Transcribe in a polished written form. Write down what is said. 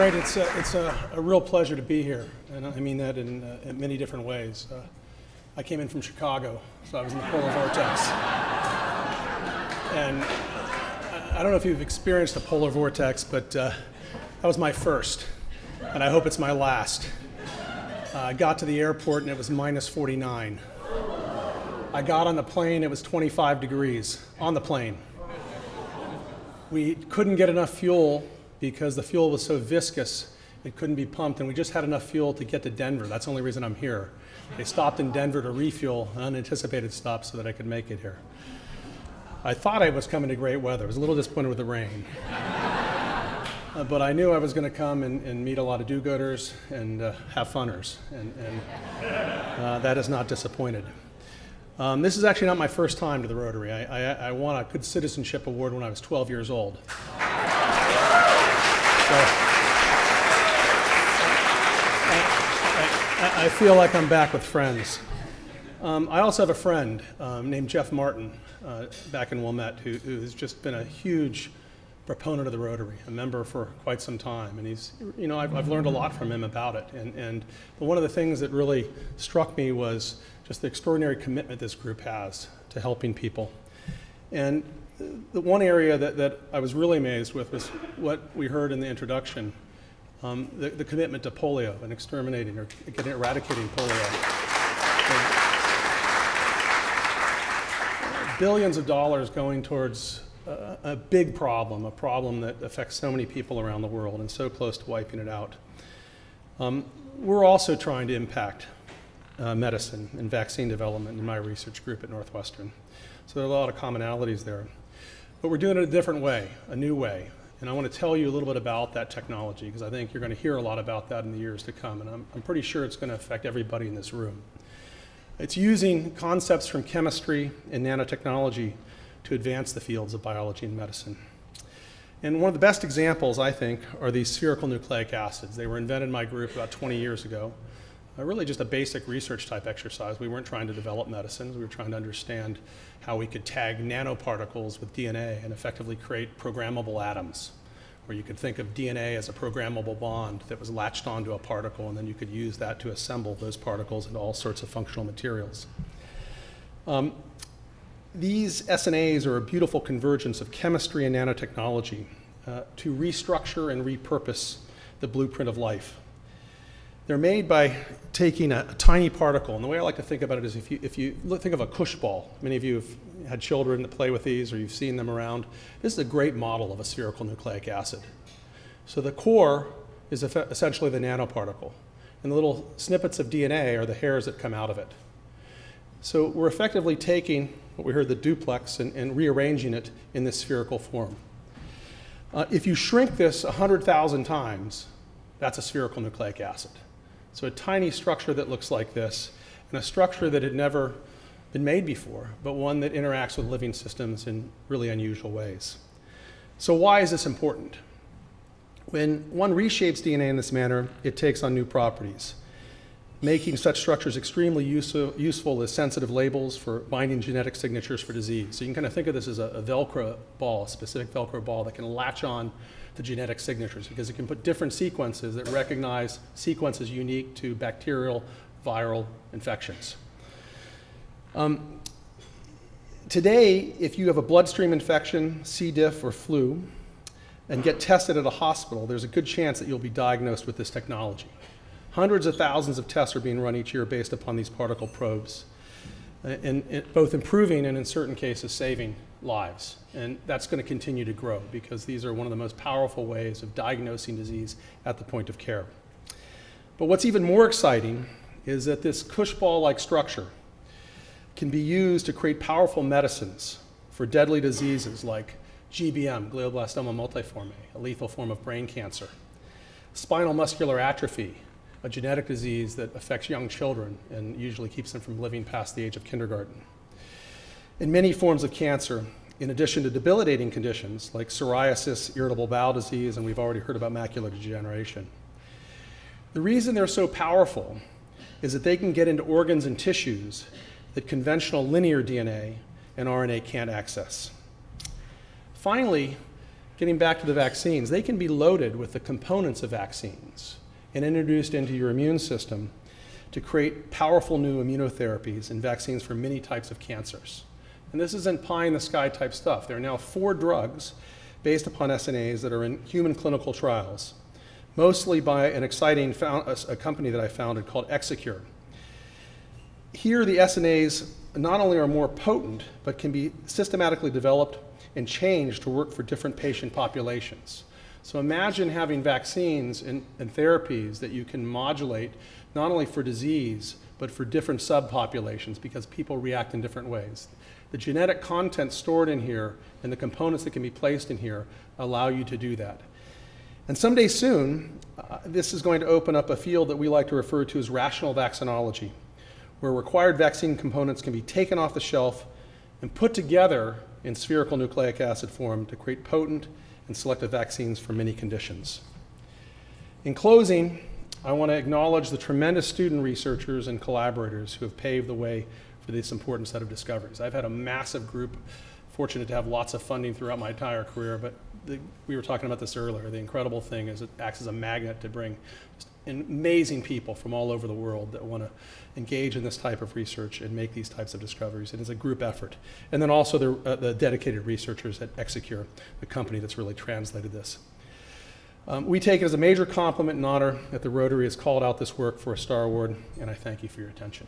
great. It's a real pleasure to be here, and I mean that in many different ways. I came in from Chicago, so I was in the polar vortex. And I don't know if you've experienced a polar vortex, but that was my first, and I hope it's my last. I got to the airport and it was minus 49. I got on the plane, it was 25 degrees on the plane. We couldn't get enough fuel because the fuel was so viscous, it couldn't be pumped, and we just had enough fuel to get to Denver. That's the only reason I'm here. They stopped in Denver to refuel, an unanticipated stop, so that I could make it here. I thought I was coming to great weather. I was a little disappointed with the rain. But I knew I was going to come and meet a lot of do-gooders and have funners, and that has not disappointed. This is actually not my first time to the Rotary. I won a Good Citizenship Award when I was 12 years old. So, I feel like I'm back with friends. I also have a friend named Jeff Martin back in Wilmette who has just been a huge proponent of the Rotary, a member for quite some time, and he's, you know, I've learned a lot from him about it, but one of the things that really struck me was just the extraordinary commitment this group has to helping people. And the one area that I was really amazed with was what we heard in the introduction, the commitment to polio and exterminating or eradicating polio. Billions of dollars going towards a big problem, a problem that affects so many people around the world and so close to wiping it out. We're also trying to impact medicine and vaccine development in my research group at Northwestern. So there are a lot of commonalities there. But we're doing it a different way, a new way. And I want to tell you a little bit about that technology because I think you're going to hear a lot about that in the years to come. And I'm pretty sure it's going to affect everybody in this room. It's using concepts from chemistry and nanotechnology to advance the fields of biology and medicine. And one of the best examples, I think, are these spherical nucleic acids. They were invented in my group about 20 years ago. Really just a basic research type exercise. We weren't trying to develop medicines. We were trying to understand how we could tag nanoparticles with DNA and effectively create programmable atoms, where you could think of DNA as a programmable bond that was latched onto a particle, and then you could use that to assemble those particles into all sorts of functional materials. These SNAs are a beautiful convergence of chemistry and nanotechnology to restructure and repurpose the blueprint of life. They're made by taking a tiny particle, and the way I like to think about it is if you think of a cush ball. Many of you have had children that play with these or you've seen them around. This is a great model of a spherical nucleic acid. So the core is essentially the nanoparticle, and the little snippets of DNA are the hairs that come out of it. So we're effectively taking what we heard, the duplex, and rearranging it in this spherical form. If you shrink this 100,000 times, that's a spherical nucleic acid. So a tiny structure that looks like this, and a structure that had never been made before, but one that interacts with living systems in really unusual ways. So why is this important? When one reshapes DNA in this manner, it takes on new properties, making such structures extremely useful as sensitive labels for binding genetic signatures for disease. So you can kind of think of this as a Velcro ball, a specific Velcro ball that can latch on to genetic signatures because it can put different sequences that recognize sequences unique to bacterial, viral infections. Today, if you have a bloodstream infection, C. diff, or flu, and get tested at a hospital, there's a good chance that you'll be diagnosed with this technology. Hundreds of thousands of tests are being run each year based upon these particle probes, and both improving and in certain cases saving lives. And that's going to continue to grow because these are one of the most powerful ways of diagnosing disease at the point of care. But what's even more exciting is that this cush ball-like structure can be used to create powerful medicines for deadly diseases like GBM, glioblastoma multiforme, a lethal form of brain cancer, spinal muscular atrophy, a genetic disease that affects young children and usually keeps them from living past the age of kindergarten. In many forms of cancer, in addition to debilitating conditions like psoriasis, irritable bowel disease, and we've already heard about macular degeneration. The reason they're so powerful is that they can get into organs and tissues that conventional linear DNA and RNA can't access. Finally, getting back to the vaccines, they can be loaded with the components of vaccines and introduced into your immune system to create powerful new immunotherapies and vaccines for many types of cancers. And this isn't pie-in-the-sky type stuff. There are now 4 drugs based upon SNAs that are in human clinical trials, mostly by an exciting a company that I founded called Execure. Here, the SNAs not only are more potent, but can be systematically developed and changed to work for different patient populations. So imagine having vaccines and therapies that you can modulate not only for disease, but for different subpopulations because people react in different ways. The genetic content stored in here and the components that can be placed in here allow you to do that. And someday soon, this is going to open up a field that we like to refer to as rational vaccinology, where required vaccine components can be taken off the shelf and put together in spherical nucleic acid form to create potent and selective vaccines for many conditions. In closing, I want to acknowledge the tremendous student researchers and collaborators who have paved the way for this important set of discoveries. I've had a massive group, fortunate to have lots of funding throughout my entire career, but we were talking about this earlier. The incredible thing is it acts as a magnet to bring just amazing people from all over the world that want to engage in this type of research and make these types of discoveries. It is a group effort. And then also the dedicated researchers at Execure, the company that's really translated this. We take it as a major compliment and honor that the Rotary has called out this work for a STAR Award, and I thank you for your attention.